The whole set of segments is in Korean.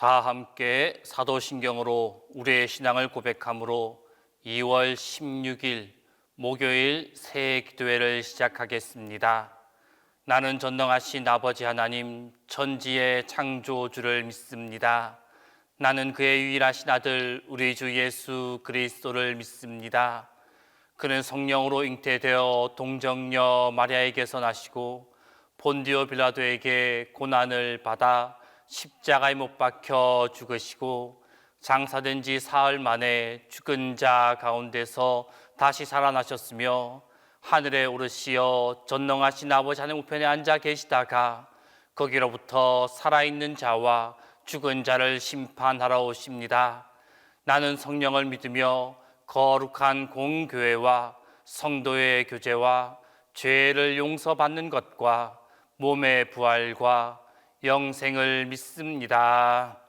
다 함께 사도신경으로 우리의 신앙을 고백함으로 2월 16일 목요일 새해 기도회를 시작하겠습니다. 나는 전능하신 아버지 하나님 천지의 창조주를 믿습니다. 나는 그의 유일하신 아들 우리 주 예수 그리스도를 믿습니다. 그는 성령으로 잉태되어 동정녀 마리아에게서 나시고 본디오 빌라도에게 고난을 받아 십자가에 못 박혀 죽으시고 장사된 지 사흘 만에 죽은 자 가운데서 다시 살아나셨으며 하늘에 오르시어 전능하신 아버지 하나님 우편에 앉아 계시다가 거기로부터 살아있는 자와 죽은 자를 심판하러 오십니다. 나는 성령을 믿으며 거룩한 공교회와 성도의 교제와 죄를 용서받는 것과 몸의 부활과 영생을 믿습니다.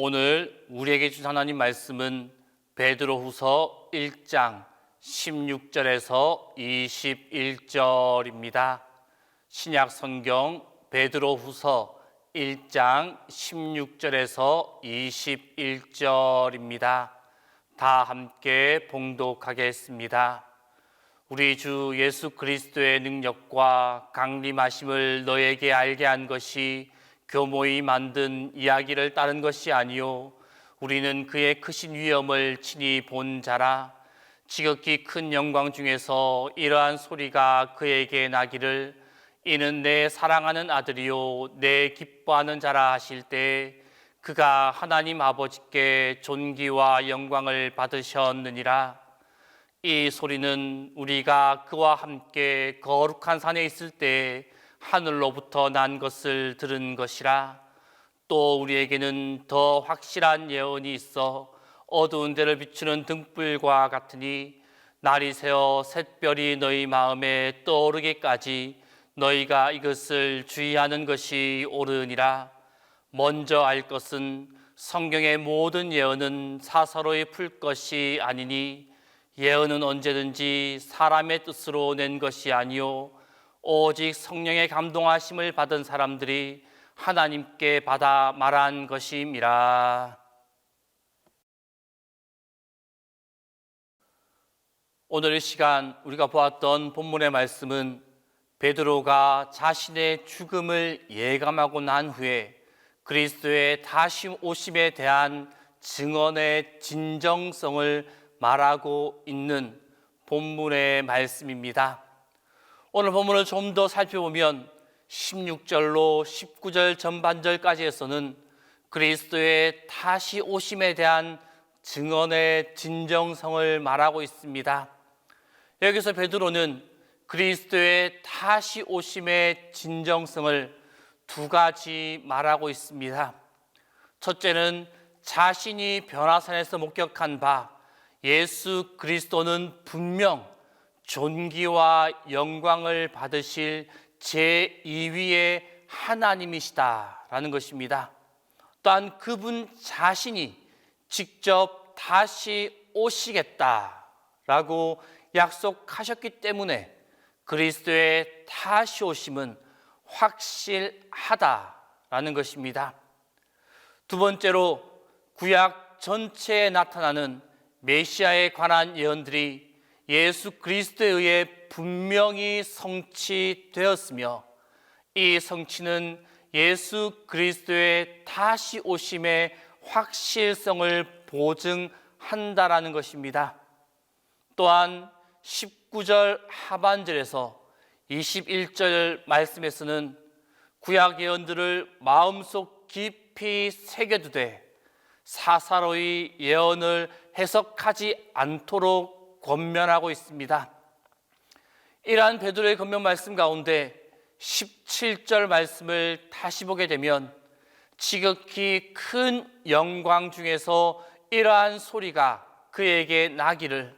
오늘 우리에게 주신 하나님 말씀은 베드로후서 1장 16절에서 21절입니다. 신약 성경 베드로후서 1장 16절에서 21절입니다. 다 함께 봉독하겠습니다. 우리 주 예수 그리스도의 능력과 강림하심을 너에게 알게 한 것이 교모이 만든 이야기를 따른 것이 아니요 우리는 그의 크신 위엄을 친히 본 자라. 지극히 큰 영광 중에서 이러한 소리가 그에게 나기를 이는 내 사랑하는 아들이요 내 기뻐하는 자라 하실 때 그가 하나님 아버지께 존귀와 영광을 받으셨느니라. 이 소리는 우리가 그와 함께 거룩한 산에 있을 때 하늘로부터 난 것을 들은 것이라. 또 우리에게는 더 확실한 예언이 있어 어두운 데를 비추는 등불과 같으니 날이 새어 샛별이 너희 마음에 떠오르기까지 너희가 이것을 주의하는 것이 옳으니라. 먼저 알 것은 성경의 모든 예언은 사사로이 풀 것이 아니니 예언은 언제든지 사람의 뜻으로 낸 것이 아니요 오직 성령의 감동하심을 받은 사람들이 하나님께 받아 말한 것임이라. 오늘 이 시간 우리가 보았던 본문의 말씀은 베드로가 자신의 죽음을 예감하고 난 후에 그리스도의 다시 오심에 대한 증언의 진정성을 말하고 있는 본문의 말씀입니다. 오늘 본문을 좀 더 살펴보면 16절로 19절 전반절까지에서는 그리스도의 다시 오심에 대한 증언의 진정성을 말하고 있습니다. 여기서 베드로는 그리스도의 다시 오심의 진정성을 두 가지 말하고 있습니다. 첫째는 자신이 변화산에서 목격한 바 예수 그리스도는 분명 존귀와 영광을 받으실 제2위의 하나님이시다라는 것입니다. 또한 그분 자신이 직접 다시 오시겠다라고 약속하셨기 때문에 그리스도의 다시 오심은 확실하다라는 것입니다. 두 번째로 구약 전체에 나타나는 메시아에 관한 예언들이 예수 그리스도에 의해 분명히 성취되었으며 이 성취는 예수 그리스도의 다시 오심의 확실성을 보증한다라는 것입니다. 또한 19절 하반절에서 21절 말씀에서는 구약 예언들을 마음속 깊이 새겨두되 사사로이 예언을 해석하지 않도록 권면하고 있습니다. 이러한 베드로의 권면 말씀 가운데 17절 말씀을 다시 보게 되면 지극히 큰 영광 중에서 이러한 소리가 그에게 나기를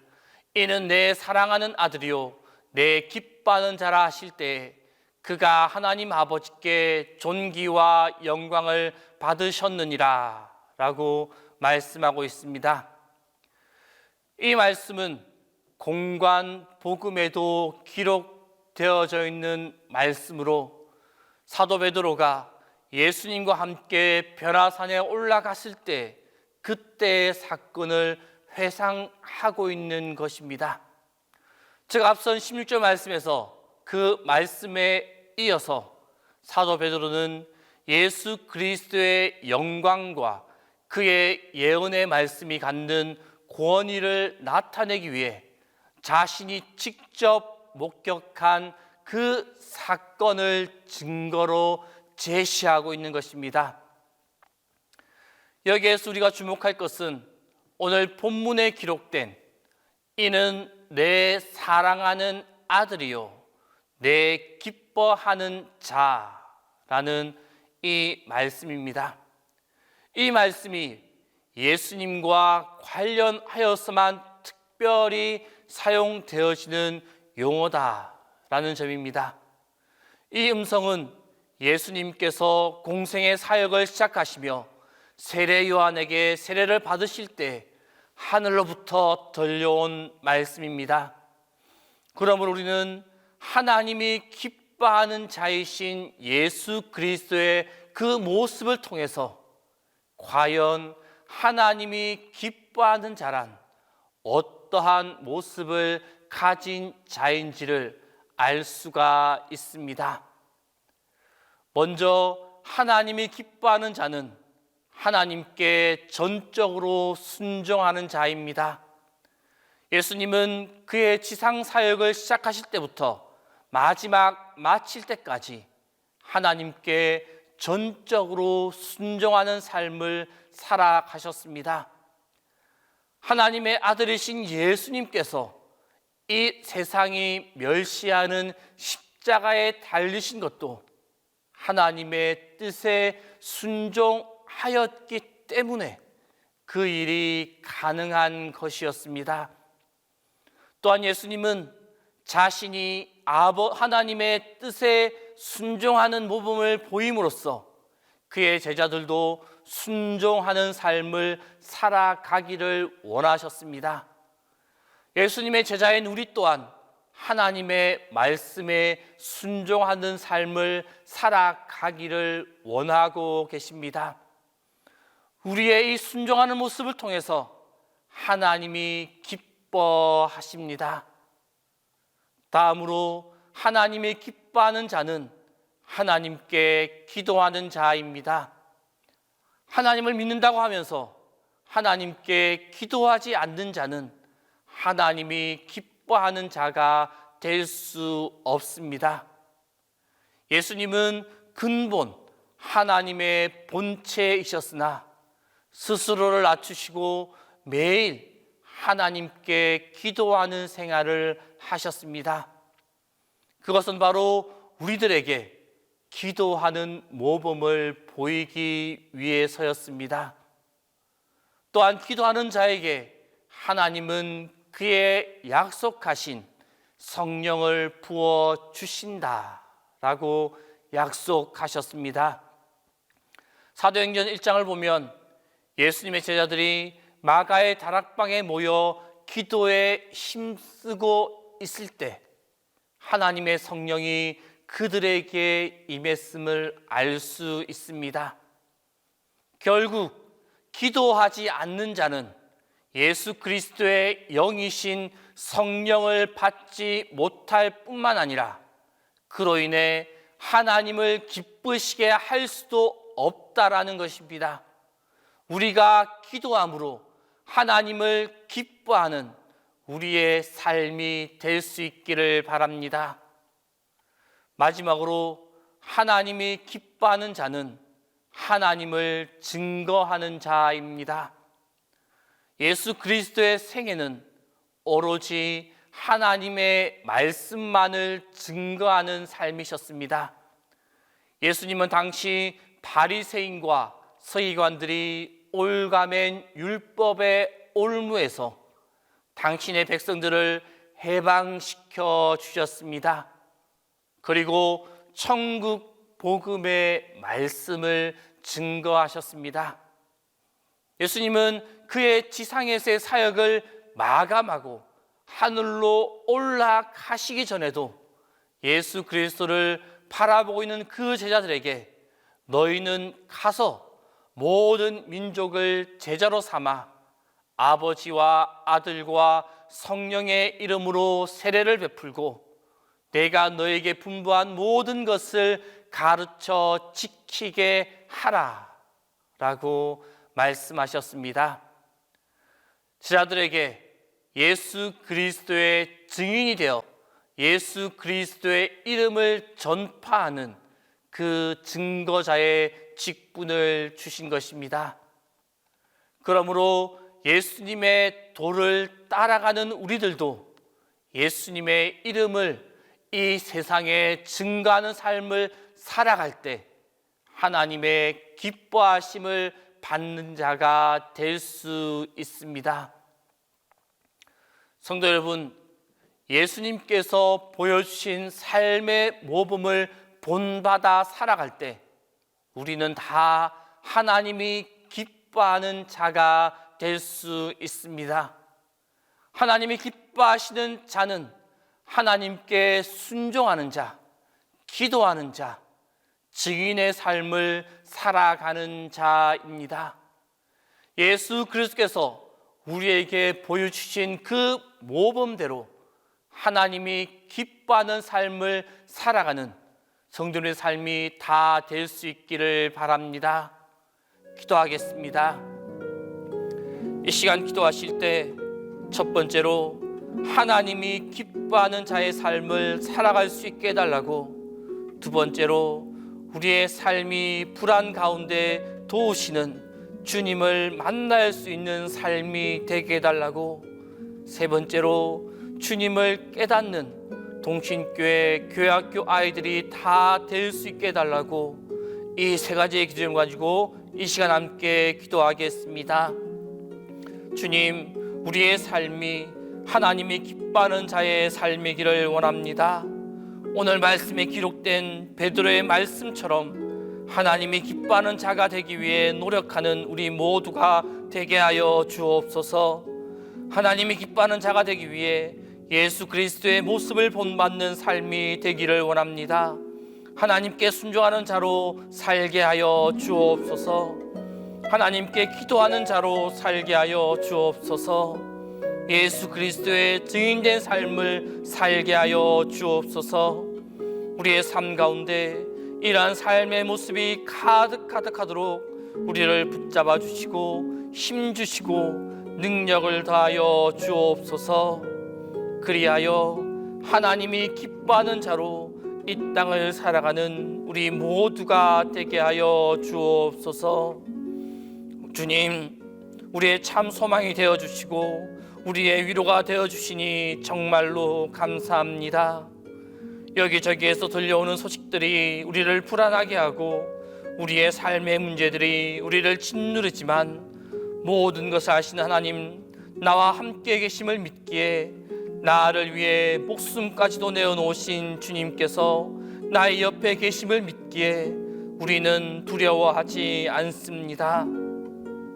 이는 내 사랑하는 아들이요 내 기뻐하는 자라 하실 때 그가 하나님 아버지께 존귀와 영광을 받으셨느니라 라고 말씀하고 있습니다. 이 말씀은 공관 복음에도 기록되어져 있는 말씀으로 사도 베드로가 예수님과 함께 변화산에 올라갔을 때 그때의 사건을 회상하고 있는 것입니다. 제가 앞선 16절 말씀에서 그 말씀에 이어서 사도 베드로는 예수 그리스도의 영광과 그의 예언의 말씀이 갖는 권위를 나타내기 위해 자신이 직접 목격한 그 사건을 증거로 제시하고 있는 것입니다. 여기에서 우리가 주목할 것은 오늘 본문에 기록된 이는 내 사랑하는 아들이요 내 기뻐하는 자라는 이 말씀입니다. 이 말씀이 예수님과 관련하여서만 특별히 사용되어지는 용어다라는 점입니다. 이 음성은 예수님께서 공생의 사역을 시작하시며 세례 요한에게 세례를 받으실 때 하늘로부터 들려온 말씀입니다. 그러므로 우리는 하나님이 기뻐하는 자이신 예수 그리스도의 그 모습을 통해서 과연 하나님이 기뻐하는 자란 어떠한 모습을 가진 자인지를 알 수가 있습니다. 먼저 하나님이 기뻐하는 자는 하나님께 전적으로 순종하는 자입니다. 예수님은 그의 지상 사역을 시작하실 때부터 마지막 마칠 때까지 하나님께 전적으로 순종하는 삶을 살아가셨습니다. 하나님의 아들이신 예수님께서 이 세상이 멸시하는 십자가에 달리신 것도 하나님의 뜻에 순종하였기 때문에 그 일이 가능한 것이었습니다. 또한 예수님은 자신이 하나님의 뜻에 순종하는 모범을 보임으로써 그의 제자들도 순종하는 삶을 살아가기를 원하셨습니다. 예수님의 제자인 우리 또한 하나님의 말씀에 순종하는 삶을 살아가기를 원하고 계십니다. 우리의 이 순종하는 모습을 통해서 하나님이 기뻐하십니다. 다음으로 하나님이 기뻐하는 자는 하나님께 기도하는 자입니다. 하나님을 믿는다고 하면서 하나님께 기도하지 않는 자는 하나님이 기뻐하는 자가 될 수 없습니다. 예수님은 근본 하나님의 본체이셨으나 스스로를 낮추시고 매일 하나님께 기도하는 생활을 하셨습니다. 그것은 바로 우리들에게 기도하는 모범을 보이기 위해서였습니다. 또한 기도하는 자에게 하나님은 그의 약속하신 성령을 부어 주신다라고 약속하셨습니다. 사도행전 1장을 보면 예수님의 제자들이 마가의 다락방에 모여 기도에 힘쓰고 있을 때 하나님의 성령이 그들에게 임했음을 알 수 있습니다. 결국 기도하지 않는 자는 예수 그리스도의 영이신 성령을 받지 못할 뿐만 아니라 그로 인해 하나님을 기쁘시게 할 수도 없다라는 것입니다. 우리가 기도함으로 하나님을 기뻐하는 우리의 삶이 될 수 있기를 바랍니다. 마지막으로 하나님이 기뻐하는 자는 하나님을 증거하는 자입니다. 예수 그리스도의 생애는 오로지 하나님의 말씀만을 증거하는 삶이셨습니다. 예수님은 당시 바리새인과 서기관들이 올가맨 율법의 올무에서 당신의 백성들을 해방시켜 주셨습니다. 그리고 천국 복음의 말씀을 증거하셨습니다. 예수님은 그의 지상에서의 사역을 마감하고 하늘로 올라가시기 전에도 예수 그리스도를 바라보고 있는 그 제자들에게 너희는 가서 모든 민족을 제자로 삼아 아버지와 아들과 성령의 이름으로 세례를 베풀고 내가 너에게 분부한 모든 것을 가르쳐 지키게 하라 라고 말씀하셨습니다. 제자들에게 예수 그리스도의 증인이 되어 예수 그리스도의 이름을 전파하는 그 증거자의 직분을 주신 것입니다. 그러므로 예수님의 도를 따라가는 우리들도 예수님의 이름을 이 세상에 증거하는 삶을 살아갈 때 하나님의 기뻐하심을 받는 자가 될 수 있습니다. 성도 여러분, 예수님께서 보여주신 삶의 모범을 본받아 살아갈 때 우리는 다 하나님이 기뻐하시는 기뻐하는 자가 될 수 있습니다. 하나님이 기뻐하시는 자는 하나님께 순종하는 자, 기도하는 자, 증인의 삶을 살아가는 자입니다. 예수 그리스도께서 우리에게 보여주신 그 모범대로 하나님이 기뻐하는 삶을 살아가는 성도의 삶이 다 될 수 있기를 바랍니다. 기도하겠습니다. 이 시간 기도하실 때 첫 번째로 하나님이 기뻐하는 자의 삶을 살아갈 수 있게 해달라고, 두 번째로 우리의 삶이 불안 가운데 도우시는 주님을 만날 수 있는 삶이 되게 해달라고, 세 번째로 주님을 깨닫는 동신교회 교회학교 아이들이 다 될 수 있게 해달라고, 이 세 가지의 기도를 가지고 이 시간 함께 기도하겠습니다. 주님, 우리의 삶이 하나님이 기뻐하는 자의 삶이기를 원합니다. 오늘 말씀에 기록된 베드로의 말씀처럼 하나님이 기뻐하는 자가 되기 위해 노력하는 우리 모두가 되게 하여 주옵소서. 하나님이 기뻐하는 자가 되기 위해 예수 그리스도의 모습을 본받는 삶이 되기를 원합니다. 하나님께 순종하는 자로 살게 하여 주옵소서. 하나님께 기도하는 자로 살게 하여 주옵소서. 예수 그리스도의 증인된 삶을 살게 하여 주옵소서. 우리의 삶 가운데 이러한 삶의 모습이 가득하도록 우리를 붙잡아 주시고 힘 주시고 능력을 더하여 주옵소서. 그리하여 하나님이 기뻐하는 자로 이 땅을 살아가는 우리 모두가 되게 하여 주옵소서. 주님, 우리의 참 소망이 되어 주시고 우리의 위로가 되어 주시니 정말로 감사합니다. 여기저기에서 들려오는 소식들이 우리를 불안하게 하고 우리의 삶의 문제들이 우리를 짓누르지만 모든 것을 아시는 하나님, 나와 함께 계심을 믿기에 나를 위해 목숨까지도 내어놓으신 주님께서 나의 옆에 계심을 믿기에 우리는 두려워하지 않습니다.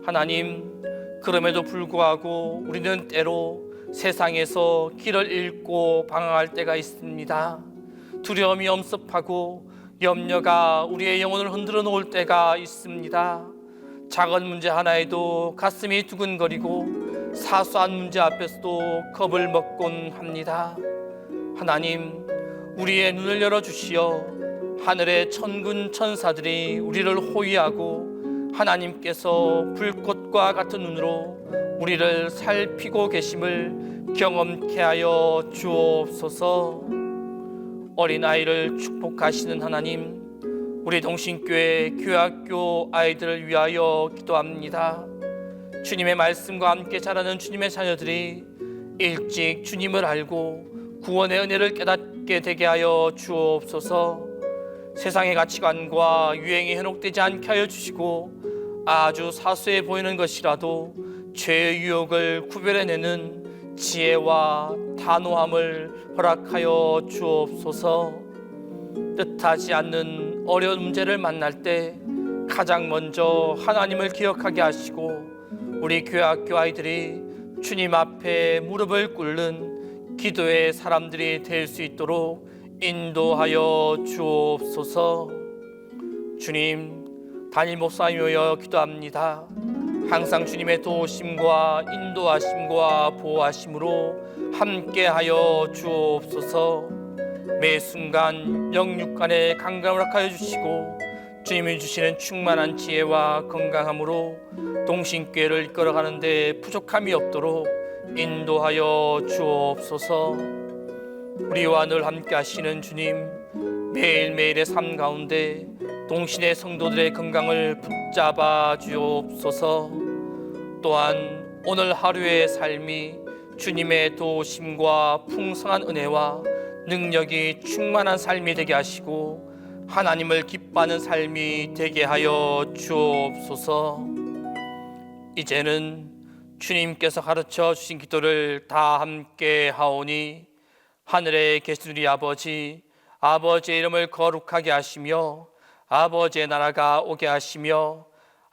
하나님, 그럼에도 불구하고 우리는 때로 세상에서 길을 잃고 방황할 때가 있습니다. 두려움이 엄습하고 염려가 우리의 영혼을 흔들어 놓을 때가 있습니다. 작은 문제 하나에도 가슴이 두근거리고 사소한 문제 앞에서도 겁을 먹곤 합니다. 하나님, 우리의 눈을 열어주시어 하늘의 천군 천사들이 우리를 호위하고 하나님께서 불꽃과 같은 눈으로 우리를 살피고 계심을 경험케 하여 주옵소서. 어린아이를 축복하시는 하나님, 우리 동신교회 교회학교 아이들을 위하여 기도합니다. 주님의 말씀과 함께 자라는 주님의 자녀들이 일찍 주님을 알고 구원의 은혜를 깨닫게 되게 하여 주옵소서. 세상의 가치관과 유행이 현혹되지 않게 하여 주시고 아주 사소해 보이는 것이라도 죄의 유혹을 구별해내는 지혜와 단호함을 허락하여 주옵소서. 뜻하지 않는 어려운 문제를 만날 때 가장 먼저 하나님을 기억하게 하시고 우리 교회학교 아이들이 주님 앞에 무릎을 꿇는 기도의 사람들이 될 수 있도록 인도하여 주옵소서. 주님, 담임 목사님이여 기도합니다. 항상 주님의 도우심과 인도하심과 보호하심으로 함께하여 주옵소서. 매 순간 영육간에 강건함을 허락하여 주시고 주님이 주시는 충만한 지혜와 건강함으로 동신교회를 이끌어가는 데 부족함이 없도록 인도하여 주옵소서. 우리와 늘 함께 하시는 주님, 매일매일의 삶 가운데 동신의 성도들의 건강을 붙잡아 주옵소서. 또한 오늘 하루의 삶이 주님의 도우심과 풍성한 은혜와 능력이 충만한 삶이 되게 하시고 하나님을 기뻐하는 삶이 되게 하여 주옵소서. 이제는 주님께서 가르쳐 주신 기도를 다 함께 하오니, 하늘에 계신 우리 아버지, 아버지의 이름을 거룩하게 하시며 아버지의 나라가 오게 하시며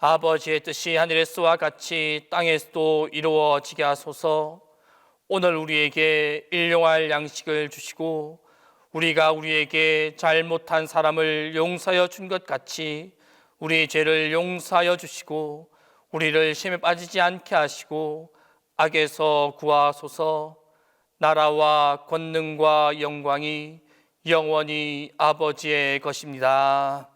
아버지의 뜻이 하늘에서와 같이 땅에서도 이루어지게 하소서. 오늘 우리에게 일용할 양식을 주시고 우리가 우리에게 잘못한 사람을 용서하여 준 것 같이 우리 죄를 용서하여 주시고 우리를 시험에 빠지지 않게 하시고 악에서 구하소서. 나라와 권능과 영광이 영원히 아버지의 것입니다.